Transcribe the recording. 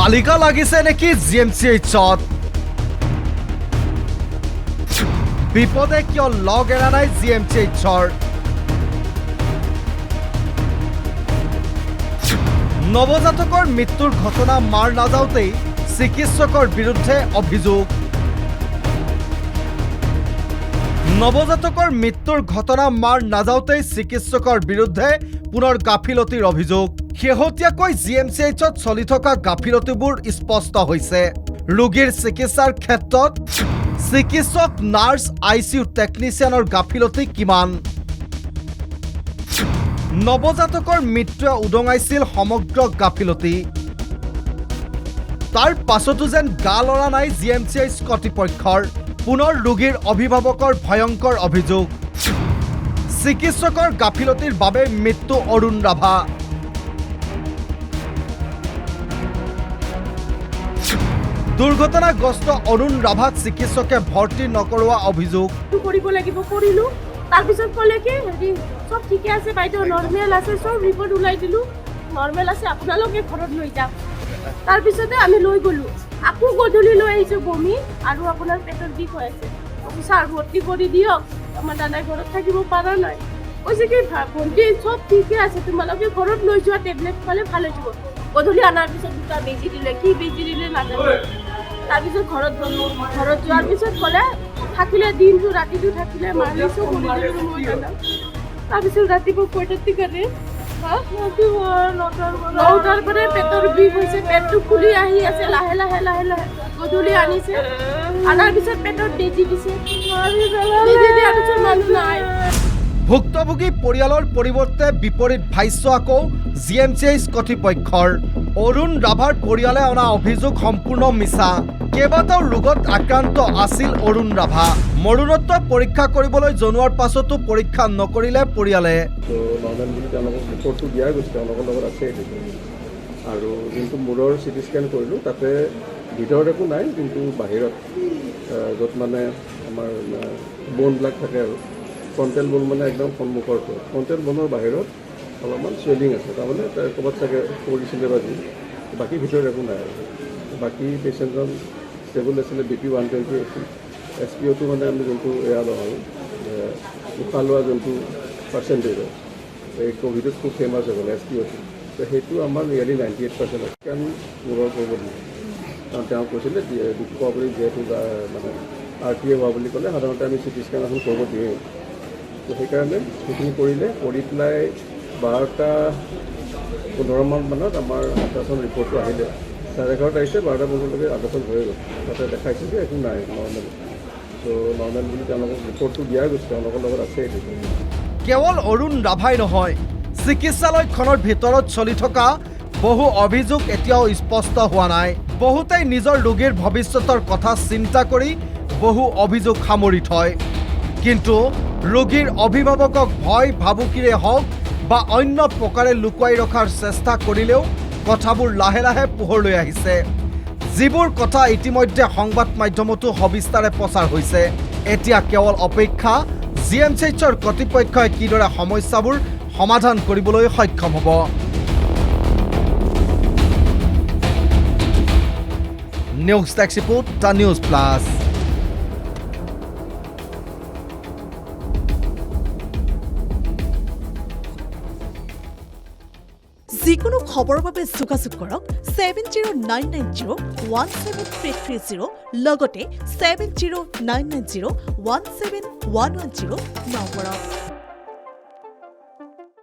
তালিকা লাগিছে নেকি জিএমচিএইচত বিপদে কিয় লগ এৰা নাই জিএমচিএইচৰ নৱজাতকৰ মৃত্যুৰ ঘটনা মাৰ নাযাওঁতেই চিকিৎসকৰ বিৰুদ্ধে অভিযোগ নৱজাতকৰ মৃত্যুৰ ঘটনা মাৰ নাযাওঁতেই চিকিৎসকৰ বিৰুদ্ধে পুনৰ গাফিলতিৰ অভিযোগ শেহতীয়াকৈ জিএমচিএইচত চলি থকা গাফিলতিবোৰ স্পষ্ট হৈছে ৰোগীৰ চিকিৎসাৰ ক্ষেত্ৰত চিকিৎসক নাৰ্ছ আইচিইউ টেকনিচিয়ানৰ গাফিলতি কিমান নৱজাতকৰ মৃত্যুৱে উদঙাইছিল সমগ্ৰ গাফিলতি তাৰ পাছতো যেন গা লৰা নাই জিএমচিএইচ কৰ্তৃপক্ষৰ পুনৰ ৰোগীৰ অভিভাৱকৰ ভয়ংকৰ অভিযোগ চিকিৎসকৰ গাফিলতিৰ বাবে মৃত্যু অৰুণ ৰাভা দুৰ্ঘটনাগ্ৰস্ত অৰুণ ৰাভাক চিকিৎসকে ভৰ্তি নকৰোৱা অভিযোগ কৰিব লাগিব কৰিলো তাৰ পিছত ক'লে কি হেৰি সব ঠিকে আছে বাইদেউ নৰ্মেল আছে সব ৰিপৰ্ট ওলাই দিলো নৰ্মেল আছে আপোনালোকে ঘৰত লৈ যাওক তাৰ পিছতে আমি লৈ গ'লো আকৌ গধূলি লৈ আহিছো বমি আৰু আপোনাৰ পেটৰ বিষ হৈ আছে অফিচাৰ ভৰ্তি কৰি দিয়ক আমাৰ দাদাই ঘৰত থাকিব পৰা নাই কৈছে কি ভণ্টি সব ঠিকে আছে তোমালোকে ঘৰত লৈ যোৱা টেবলেট খালে ভাল হৈ যাব গধূলি অনাৰ পিছত দুটা বেজি দিলে কি বেজি দিলে নাজানো তাৰপিছত ঘৰত গ'লো ঘৰত যোৱাৰ পিছত ক'লে থাকিলে দিনটো ৰাতিটো থাকিলে মাৰিছো কৰিলো মই জানো তাৰপিছত ৰাতিপুৱা পইটাতি কৰে নটাৰ পৰা পেটৰ বিষ হৈছে পেটটো ফুলি আহি আছে লাহে লাহে লাহে লাহে গধূলি আনিছে আনাৰ পিছত পেটত বেজি দিছে বেজি দিয়াৰ পিছত মানুহ নাই ভুক্তভোগী পৰিয়ালৰ পৰিৱৰ্তে বিপৰীত ভাষ্য আকৌ জিএমচিএইচ কৰ্তৃপক্ষৰ অৰুণ ৰাভাৰ পৰিয়ালে অনা অভিযোগ সম্পূৰ্ণ মিছা কেইবাটাও ৰোগত আক্ৰান্ত আছিল অৰুণ ৰাভা মৰণোত্তৰ পৰীক্ষা কৰিবলৈ জনোৱাৰ পাছতো পৰীক্ষা নকৰিলে পৰিয়ালে নৰ্মেল বুলি তেওঁলোকক ৰিপৰ্টটো দিয়া গৈছে তেওঁলোকৰ লগত আছে আৰু যোনটো মূৰৰ চিটি স্কেন কৰিলোঁ তাতে ভিতৰত একো নাই কিন্তু বাহিৰত য'ত মানে আমাৰ বনবিলাক থাকে আৰু ফ্ৰণ্টেল বন মানে একদম সন্মুখৰটো ফ্ৰণ্টেল বনৰ বাহিৰত অলপমান চুৱেলিং আছে তাৰমানে ক'ৰবাত চাগে পৰিছিলে বা বাকী ভিতৰত একো নাই আৰু বাকী পেচেণ্টজন ষ্টেবল আছিলে BP 120 আছিল SpO2 মানে আমি যোনটো এয়া লওঁ আৰু উশাহ লোৱা যোনটো পাৰ্চেণ্টেজ এই ক'ভিডত খুব ফেমাছ হৈ গ'ল SpO2 তো সেইটো আমাৰ নিয়েৰলি 98% আছে কাৰণ মূৰৰ কৰিব দিয়ে কাৰণ তেওঁ কৈছিলে দুখ বুলি যিহেতু মানে RTA হোৱা বুলি ক'লে সাধাৰণতে আমি চিটি স্কেন এখন কৰিব দিওঁ তো সেইকাৰণে সেইখিনি কৰিলে কৰি পেলাই 12:15 মানত আমাৰ আল্ট্ৰাচাউণ্ড ৰিপৰ্টটো আহিলে 11:30 আহিছে 12টা বজালৈকে আল্ট্ৰাচাউণ্ড হৈ গ'ল তাতে দেখাইছে যে একো নাই নৰ্মেল তো নৰ্মেল বুলি তেওঁলোকক ৰিপৰ্টটো দিয়া গৈছে তেওঁলোকৰ লগত আছে কেৱল অৰুণ ৰাভাই নহয় চিকিৎসালয়খনৰ ভিতৰত চলি থকা বহু অভিযোগ এতিয়াও স্পষ্ট হোৱা নাই বহুতেই নিজৰ ৰোগীৰ ভৱিষ্যতৰ কথা চিন্তা কৰি বহু অভিযোগ সামৰি থয় কিন্তু ৰোগীৰ অভিভাৱকক ভয় ভাবুকিৰে হওক বা অন্য প্ৰকাৰে লুকুৱাই ৰখাৰ চেষ্টা কৰিলেও কথাবোৰ লাহে লাহে পোহৰলৈ আহিছে যিবোৰ কথা ইতিমধ্যে সংবাদ মাধ্যমতো সবিস্তাৰে প্ৰচাৰ হৈছে এতিয়া কেৱল অপেক্ষা জিএমচিএইচৰ কৰ্তৃপক্ষই কিদৰে সমস্যাবোৰ সমাধান কৰিবলৈ সক্ষম হ'ব news desk report the news plus যিকোনো খবৰৰ বাবে যোগাযোগ কৰক 7099017330 লগতে 7099017110 নম্বৰত